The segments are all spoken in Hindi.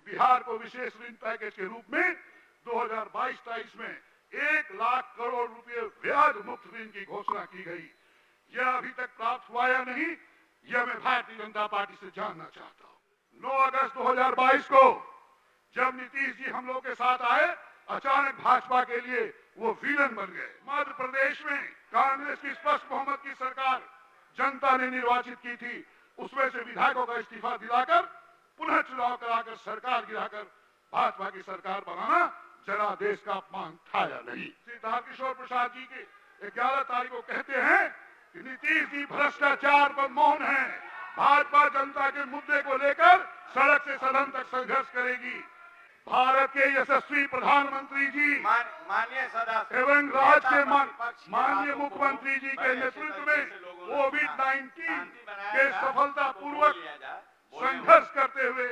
बिहार को विशेष ऋण पैकेज के रूप में 2022-23 में 1 लाख करोड़ रुपए ब्याज मुक्त ऋण की घोषणा की गई। यह अभी तक प्राप्त हुआ या नहीं, यह मैं भारतीय जनता पार्टी से जानना चाहता हूं। 9 अगस्त 2022 को जब नीतीश जी हम लोग के साथ आए, अचानक भाजपा के लिए वो विलन बन गए। मध्य प्रदेश में कांग्रेस की स्पष्ट बहुमत की सरकार जनता ने निर्वाचित की थी, उसमें से विधायकों का इस्तीफा दिलाकर पुनः चुनाव कराकर सरकार गिराकर भाजपा की सरकार बनाना जरा देश का अपमान था या नहीं। श्री तारकिशोर प्रसाद जी के 11 तारीख को कहते हैं कि नीतीश जी भ्रष्टाचार पर मौन है, भाजपा जनता के मुद्दे को लेकर सड़क से सदन तक संघर्ष करेगी। भारत के यशस्वी प्रधानमंत्री जी माननीय सदस्य एवं राज्य के माननीय मुख्यमंत्री जी के नेतृत्व में कोविड-19 के सफलतापूर्वक संघर्ष करते हुए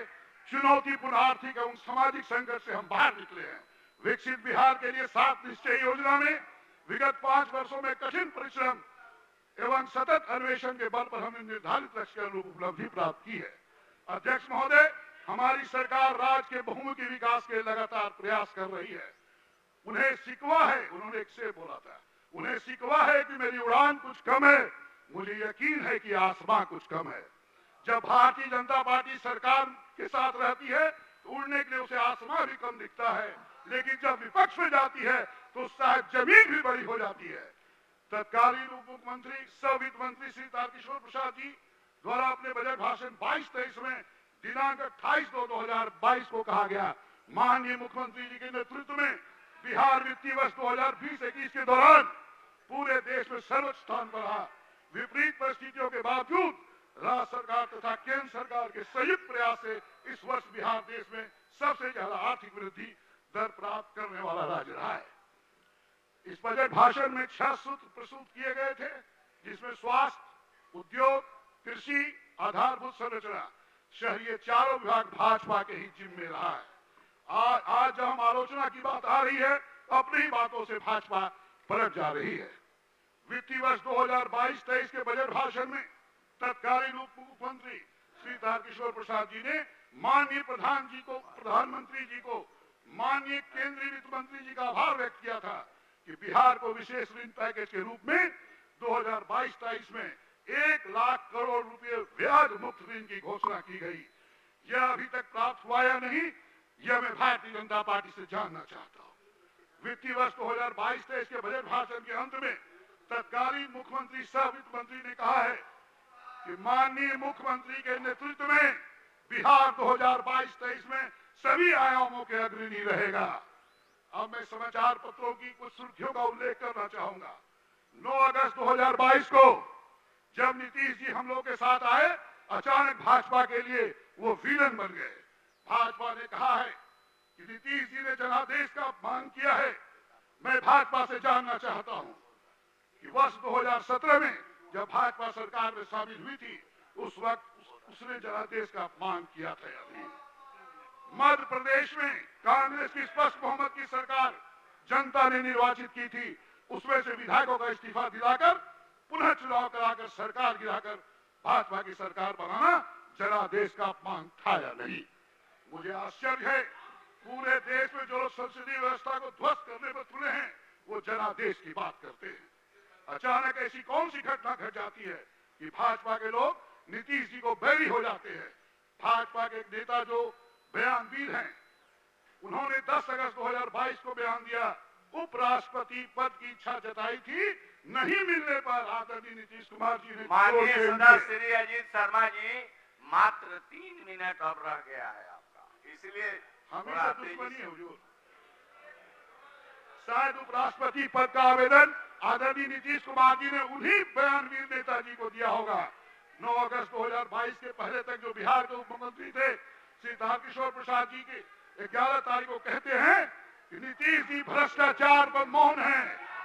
चुनौतीपूर्ण आर्थिक एवं सामाजिक संघर्ष से हम बाहर निकले हैं। विकसित बिहार के लिए 7 निश्चय योजना में विगत 5 वर्षों में कठिन परिश्रम एवं सतत अन्वेषण के बल पर हमने निर्धारित लक्ष्य के अनुरूप उपलब्धि प्राप्त की है। अध्यक्ष महोदय, हमारी सरकार राज्य के बहुमुखी विकास के लगातार प्रयास कर रही है। उन्हें शिकवा है, उन्होंने एक से बोला था, उन्हें शिकवा है कि मेरी उड़ान कुछ कम है, मुझे यकीन है कि आसमां कुछ कम है। जब भारतीय जनता पार्टी सरकार के साथ रहती है तो उड़ने के लिए उसे आसमां भी कम दिखता है, लेकिन जब विपक्ष में जाती है तो शायद जमीन भी बड़ी हो जाती है। तत्कालीन उप मुख्यमंत्री सह वित्त मंत्री श्री तारकिशोर प्रसाद जी द्वारा अपने बजट भाषण 22-23 में दिनांक 28/2/2022 को कहा गया, माननीय मुख्यमंत्री जी के नेतृत्व में बिहार वित्तीय वर्ष 2020-21 के दौरान पूरे देश में सर्वोच्च स्थान पर रहा। विपरीत परिस्थितियों के बावजूद राज्य सरकार तथा केंद्र सरकार के संयुक्त प्रयास से इस वर्ष बिहार देश में सबसे ज्यादा आर्थिक वृद्धि दर प्राप्त करने वाला राज्य रहा है। इस बजट भाषण में 6 सूत्र प्रस्तुत किए गए थे, जिसमें स्वास्थ्य, उद्योग, कृषि, आधारभूत संरचना, शहरी चारों विभाग भाजपा के ही जिम्मे रहा है। आज जब हम आलोचना की बात आ रही है, अपनी ही बातों से भाजपा पलट जा रही है। वित्तीय वर्ष 2022-23 के बजट भाषण में तत्कालीन उप मुख्यमंत्री श्री तारकिशोर प्रसाद जी ने माननीय प्रधानमंत्री जी को माननीय केंद्रीय वित्त मंत्री जी का आभार व्यक्त किया था कि बिहार को विशेष ऋण पैकेज के रूप में 2022-23 में 1 लाख करोड़ रुपए ब्याज मुक्त ऋण की घोषणा की गई। यह अभी तक प्राप्त हुआ या नहीं, यह मैं भारतीय जनता पार्टी से जानना चाहता हूं। वित्तीय वर्ष 2022-23 के बजट भाषण के अंत में तत्कालीन मुख्यमंत्री सह वित्त मंत्री ने कहा है कि माननीय मुख्यमंत्री के नेतृत्व में बिहार 2022-23 में सभी आयामों के अग्रणी रहेगा। अब मैं समाचार पत्रों की कुछ सुर्खियों का उल्लेख करना चाहूंगा। 9 अगस्त 2022 को जब नीतीश जी हम लोग के साथ आए, अचानक भाजपा के लिए वो विलन बन गए। भाजपा ने कहा है कि नीतीश जी ने जनादेश का अपमान किया है। मैं भाजपा से जानना चाहता हूं कि वर्ष 2017 में जब भाजपा सरकार में शामिल हुई थी, उस वक्त उसने जनादेश का अपमान किया था या नहीं। मध्य प्रदेश में कांग्रेस की स्पष्ट बहुमत की सरकार जनता ने निर्वाचित की थी, उसमें से विधायकों का इस्तीफा दिलाकर पुनः चुनाव कराकर सरकार गिराकर भाजपा की सरकार बनाना जनादेश का अपमान था या नहीं। मुझे आश्चर्य है, पूरे देश में जो लोग संसदीय व्यवस्था को ध्वस्त करने पर तुले हैं, वो जनादेश की बात करते हैं। अचानक ऐसी कौन सी घटना घट जाती है कि भाजपा के लोग नीतीश जी को बैरी हो जाते हैं। भाजपा के एक नेता जो बयानवीर हैं, उन्होंने 10 अगस्त 2022 को बयान दिया, उपराष्ट्रपति पद की इच्छा जताई थी, नहीं मिलने पर आदरणीय नीतीश कुमार जी ने माननीय सदस्य श्री अजीत शर्मा जी, मात्र 3 मिनट अब रह गया है आपका, इसलिए हमें से दुश्मनी है हुजूर। शायद उपराष्ट्रपति पद का आवेदन आदरणीय नीतीश कुमार जी ने उन्हीं बयानवीर नेताजी को दिया होगा। 9 अगस्त 2022 के पहले तक जो बिहार के उप मुख्यमंत्री थे श्री तारकिशोर प्रसाद जी के 11 तारीख को कहते हैं कि नीतीश जी भ्रष्टाचार पर मौन है,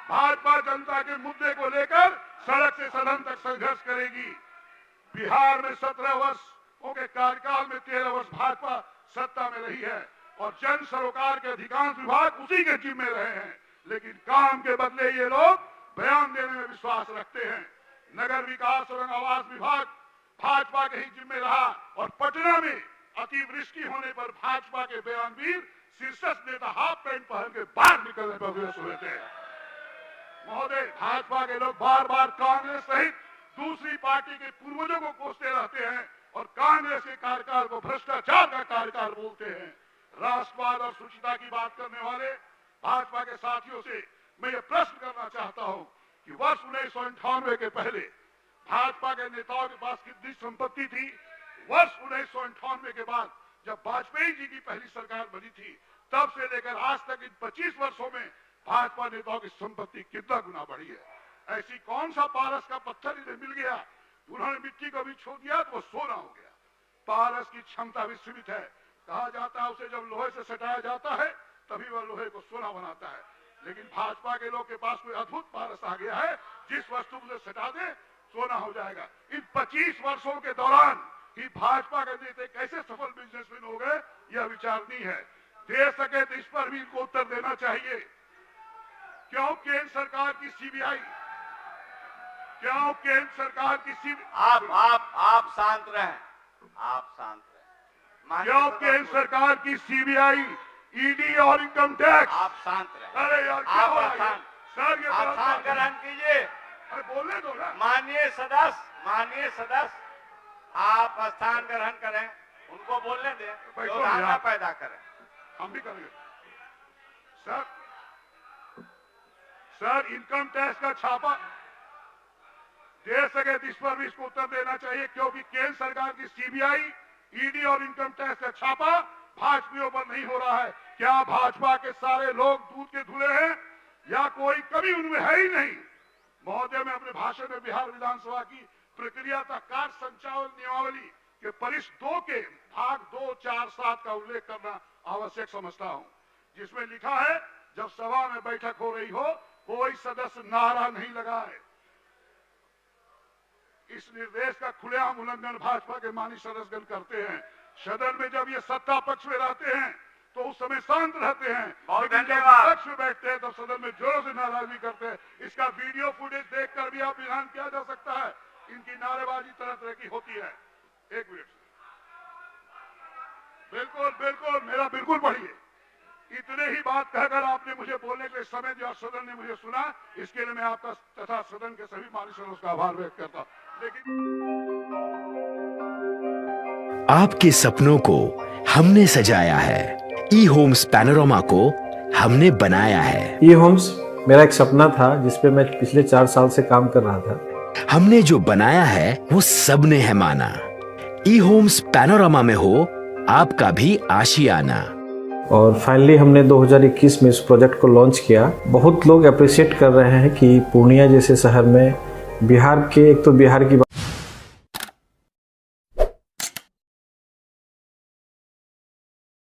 भाजपा जनता के मुद्दे को लेकर सड़क से सदन तक संघर्ष करेगी। बिहार में 17 वर्षों के कार्यकाल में 13 वर्ष भाजपा सत्ता में रही है और जन सरोकार के अधिकांश विभाग उसी के जिम्मे रहे हैं, लेकिन काम के बदले ये लोग बयान देने में विश्वास रखते हैं। नगर विकास और आवास विभाग भाजपा के ही जिम्मे रहा और पटना में अतिवृष्टि होने पर भाजपा के बयानवीर शीर्षस्थ नेता हाफ पैंट पहन के बाहर निकलने पर विवश हुए थे। महोदय, भाजपा के लोग बार बार कांग्रेस सहित दूसरी पार्टी के पूर्वजों को कोसते रहते हैं और कांग्रेस के कार्यकाल को भ्रष्टाचार का कार्यकाल बोलते हैं। राष्ट्रवाद और शुचिता की बात करने वाले भाजपा के साथियों से मैं ये प्रश्न करना चाहता हूं कि वर्ष 1998 के पहले भाजपा के नेताओं के पास कितनी संपत्ति थी? वर्ष 1998 के बाद जब वाजपेयी जी की पहली सरकार बनी थी, तब से लेकर आज तक इन 25 वर्षों में भाजपा नेताओं की संपत्ति कितना गुना बढ़ी है। ऐसी कौन सा पारस का पत्थर इन्हें मिल गया, उन्होंने मिट्टी को भी छू दिया तो वो सोना हो गया। पारस की क्षमता भी सीमित है। कहा जाता है उसे जब लोहे से सटाया जाता है तभी वह लोहे को सोना बनाता है, लेकिन भाजपा के लोग के पास कोई अद्भुत पारस आ गया है, जिस वस्तु को सटा दे सोना हो जाएगा। इन 25 वर्षों के दौरान ही भाजपा के नेता कैसे सफल बिजनेसमैन हो गए, यह विचारणीय है। दे सके तो इस पर भी इनको उत्तर देना चाहिए। क्यों केंद्र सरकार की सीबीआई, क्यों केंद्र सरकार की सीबीआई, आप शांत रहें, आप शांत रहें। क्यों केंद्र सरकार की सीबीआई, ईडी और इनकम टैक्स, आप शांत रहें। अरे यार क्या हो रहा है सर, ये आप शांत ग्रहण कीजिए। अरे बोलने दो ना। माननीय सदस्य, आप स्थान ग्रहण करें, उनको बोलने दें, व्यवधान न पैदा करें। हम भी करेंगे सर, इनकम टैक्स का छापा दे सके तो इस पर भी इसको उत्तर देना चाहिए, क्योंकि केंद्र सरकार की सीबीआई, ईडी और इनकम टैक्स का छापा भाजपाइयों पर नहीं हो रहा है। क्या भाजपा के सारे लोग दूध के धुले हैं या कोई कमी उनमें है ही नहीं? महोदय, मैं अपने भाषण में बिहार विधानसभा की प्रक्रिया तथा कार्य संचालन नियमावली के परिशिष्ट 2 के भाग 2, 4, 7 का उल्लेख करना आवश्यक समझता हूं, जिसमें लिखा है जब सभा में बैठक हो रही हो कोई सदस्य नारा नहीं लगाए। इस निर्देश का खुलेआम उल्लंघन भाजपा के माननीय सदस्यगण करते हैं। सदन में जब ये सत्ता पक्ष में रहते हैं तो उस समय शांत रहते हैं, लेकिन जब विपक्ष में बैठते हैं तब सदन में जोरों से नाराजगी करते हैं। इसका वीडियो फुटेज देखकर भी आप विधान किया जा सकता है। इनकी नारेबाजी तरह तरह की होती है। एक मिनट, बिल्कुल मेरा बिल्कुल पढ़िए। इतने ही बात कहकर आपने मुझे बोलने के लिए समय दिया, सदन ने मुझे सुना, इसके लिए मैं आपका तथा सदन के सभी माननीय सदस्यों का आभार व्यक्त करता हूं। लेकिन आपके सपनों को हमने सजाया है, ई होम्स पैनोरामा को हमने बनाया है। ई होम्स मेरा एक सपना था जिसपे मैं पिछले 4 साल से काम कर रहा था। हमने जो बनाया है वो सबने है माना। ई होम्स पैनोरामा में हो आपका भी आशियाना। और फाइनली हमने 2021 में इस प्रोजेक्ट को लॉन्च किया। बहुत लोग अप्रिशिएट कर रहे हैं कि पूर्णिया जैसे शहर में बिहार के, एक तो बिहार की